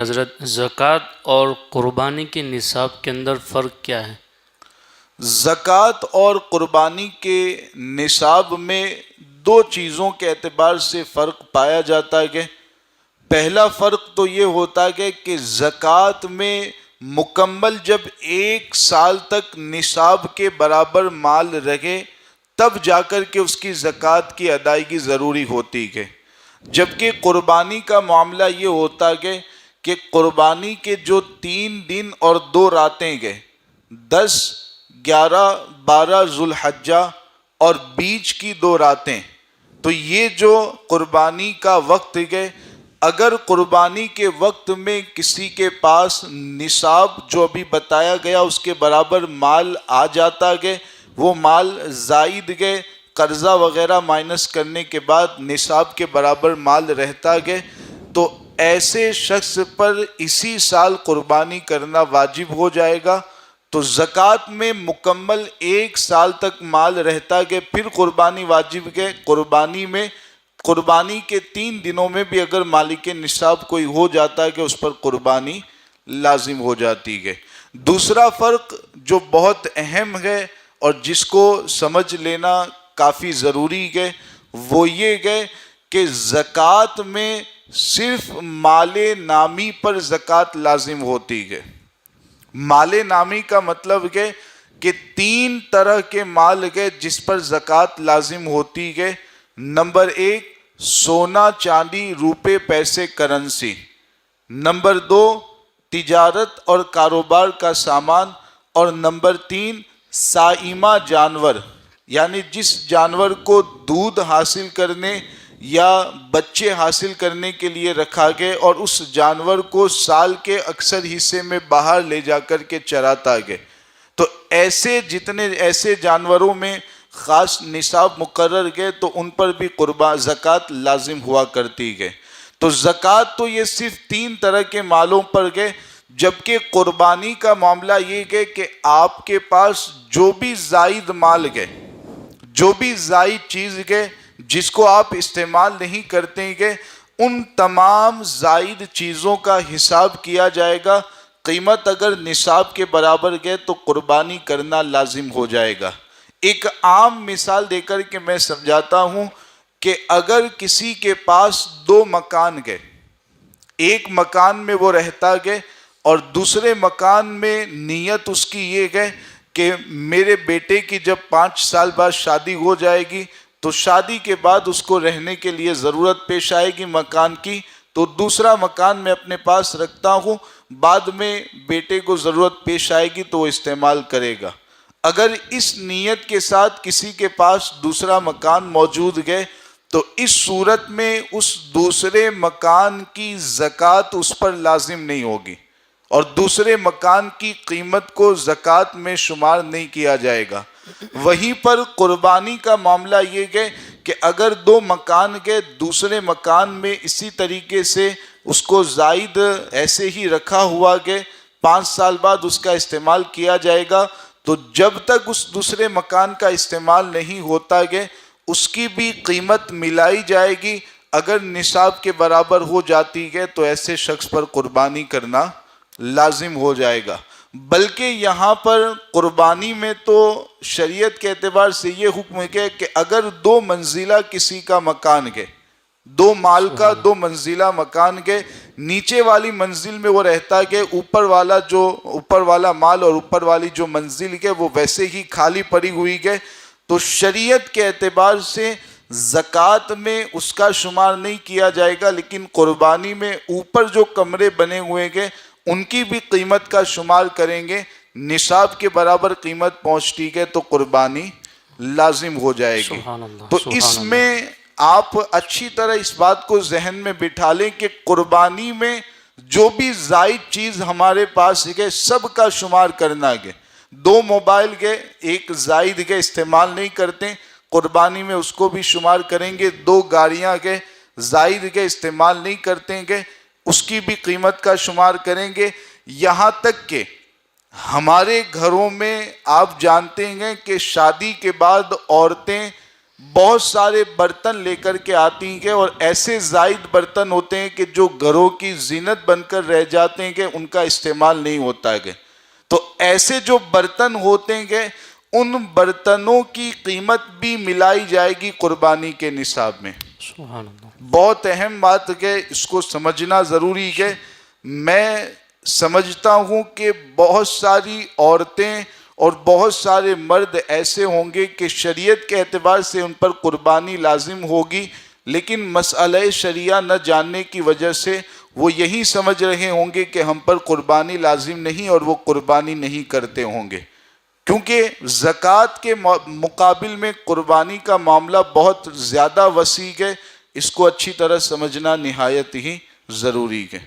حضرت زکوٰۃ اور قربانی کے نصاب کے اندر فرق کیا ہے؟ زکوٰۃ اور قربانی کے نصاب میں دو چیزوں کے اعتبار سے فرق پایا جاتا ہے کہ پہلا فرق تو یہ ہوتا ہے کہ زکوٰۃ میں مکمل جب 1 سال تک نصاب کے برابر مال رہے تب جا کر کے اس کی زکوٰۃ کی ادائیگی ضروری ہوتی ہے، جبکہ قربانی کا معاملہ یہ ہوتا ہے کہ قربانی کے جو 3 دن اور 2 راتیں گئے 10، 11، 12 ذوالحجہ اور بیچ کی 2 راتیں، تو یہ جو قربانی کا وقت ہے، اگر قربانی کے وقت میں کسی کے پاس نصاب جو ابھی بتایا گیا اس کے برابر مال آ جاتا ہے، وہ مال زائد گئے قرضہ وغیرہ مائنس کرنے کے بعد نصاب کے برابر مال رہتا ہے، تو ایسے شخص پر اسی سال قربانی کرنا واجب ہو جائے گا۔ تو زکوٰۃ میں مکمل 1 سال تک مال رہتا ہے، پھر قربانی واجب ہے۔ قربانی کے 3 دنوں میں بھی اگر مالک نصاب کوئی ہو جاتا ہے کہ اس پر قربانی لازم ہو جاتی ہے۔ دوسرا فرق جو بہت اہم ہے اور جس کو سمجھ لینا کافی ضروری ہے وہ یہ ہے کہ زکوٰۃ میں صرف مال نامی پر زکوٰۃ لازم ہوتی ہے۔ مال نامی کا مطلب ہے کہ 3 طرح کے مال ہے جس پر زکوٰۃ لازم ہوتی ہے۔ نمبر 1 سونا چاندی روپے پیسے کرنسی، نمبر 2 تجارت اور کاروبار کا سامان، اور نمبر 3 سائمہ جانور، یعنی جس جانور کو دودھ حاصل کرنے یا بچے حاصل کرنے کے لیے رکھا گیا اور اس جانور کو سال کے اکثر حصے میں باہر لے جا کر کے چراتا گیا، تو ایسے جانوروں میں خاص نصاب مقرر گئے تو ان پر بھی زکوٰۃ لازم ہوا کرتی ہے۔ تو زکوٰۃ تو یہ صرف 3 طرح کے مالوں پر گئے، جبکہ قربانی کا معاملہ یہ ہے کہ آپ کے پاس جو بھی زائد مال گئے، جو بھی زائد چیز گئے جس کو آپ استعمال نہیں کرتے گئے، ان تمام زائد چیزوں کا حساب کیا جائے گا۔ قیمت اگر نصاب کے برابر گئے تو قربانی کرنا لازم ہو جائے گا۔ ایک عام مثال دے کر کے میں سمجھاتا ہوں کہ اگر کسی کے پاس 2 مکان گئے، ایک مکان میں وہ رہتا گئے اور دوسرے مکان میں نیت اس کی یہ ہے کہ میرے بیٹے کی جب 5 سال بعد شادی ہو جائے گی تو شادی کے بعد اس کو رہنے کے لیے ضرورت پیش آئے گی مکان کی، تو دوسرا مکان میں اپنے پاس رکھتا ہوں، بعد میں بیٹے کو ضرورت پیش آئے گی تو وہ استعمال کرے گا۔ اگر اس نیت کے ساتھ کسی کے پاس دوسرا مکان موجود گئے تو اس صورت میں اس دوسرے مکان کی زکوٰۃ اس پر لازم نہیں ہوگی اور دوسرے مکان کی قیمت کو زکوٰۃ میں شمار نہیں کیا جائے گا۔ وہیں پر قربانی کا معاملہ یہ ہے کہ اگر 2 مکان گئے، دوسرے مکان میں اسی طریقے سے اس کو زائد ایسے ہی رکھا ہوا گئے، 5 سال بعد اس کا استعمال کیا جائے گا، تو جب تک اس دوسرے مکان کا استعمال نہیں ہوتا ہے اس کی بھی قیمت ملائی جائے گی۔ اگر نصاب کے برابر ہو جاتی ہے تو ایسے شخص پر قربانی کرنا لازم ہو جائے گا۔ بلکہ یہاں پر قربانی میں تو شریعت کے اعتبار سے یہ حکم ہے کہ اگر 2 منزلہ کسی کا مکان ہے، 2 مال کا 2 منزلہ مکان کے نیچے والی منزل میں وہ رہتا ہے، اوپر والا مال اور اوپر والی جو منزل ہے وہ ویسے ہی خالی پڑی ہوئی ہے، تو شریعت کے اعتبار سے زکوٰۃ میں اس کا شمار نہیں کیا جائے گا، لیکن قربانی میں اوپر جو کمرے بنے ہوئے ہیں ان کی بھی قیمت کا شمار کریں گے، نصاب کے برابر قیمت پہنچتی ہے تو قربانی لازم ہو جائے گی۔ تو اس میں آپ اچھی طرح اس بات کو ذہن میں بٹھا لیں کہ قربانی میں جو بھی زائد چیز ہمارے پاس ہے سب کا شمار کرنا ہے۔ 2 موبائل گئے، ایک زائد گئے استعمال نہیں کرتے، قربانی میں اس کو بھی شمار کریں گے۔ 2 گاڑیاں گئے زائد گئے استعمال نہیں کرتے گے، اس کی بھی قیمت کا شمار کریں گے۔ یہاں تک کہ ہمارے گھروں میں آپ جانتے ہیں کہ شادی کے بعد عورتیں بہت سارے برتن لے کر کے آتی ہیں اور ایسے زائد برتن ہوتے ہیں کہ جو گھروں کی زینت بن کر رہ جاتے ہیں کہ ان کا استعمال نہیں ہوتا ہے. تو ایسے جو برتن ہوتے ہیں ان برتنوں کی قیمت بھی ملائی جائے گی قربانی کے نصاب میں. سبحان اللہ. بہت اہم بات ہے، اس کو سمجھنا ضروری ہے. میں سمجھتا ہوں کہ بہت ساری عورتیں اور بہت سارے مرد ایسے ہوں گے کہ شریعت کے اعتبار سے ان پر قربانی لازم ہوگی، لیکن مسئلہ شریعہ نہ جاننے کی وجہ سے وہ یہی سمجھ رہے ہوں گے کہ ہم پر قربانی لازم نہیں اور وہ قربانی نہیں کرتے ہوں گے. کیونکہ زکوٰۃ کے مقابل میں قربانی کا معاملہ بہت زیادہ وسیع ہے. اس کو اچھی طرح سمجھنا نہایت ہی ضروری ہے.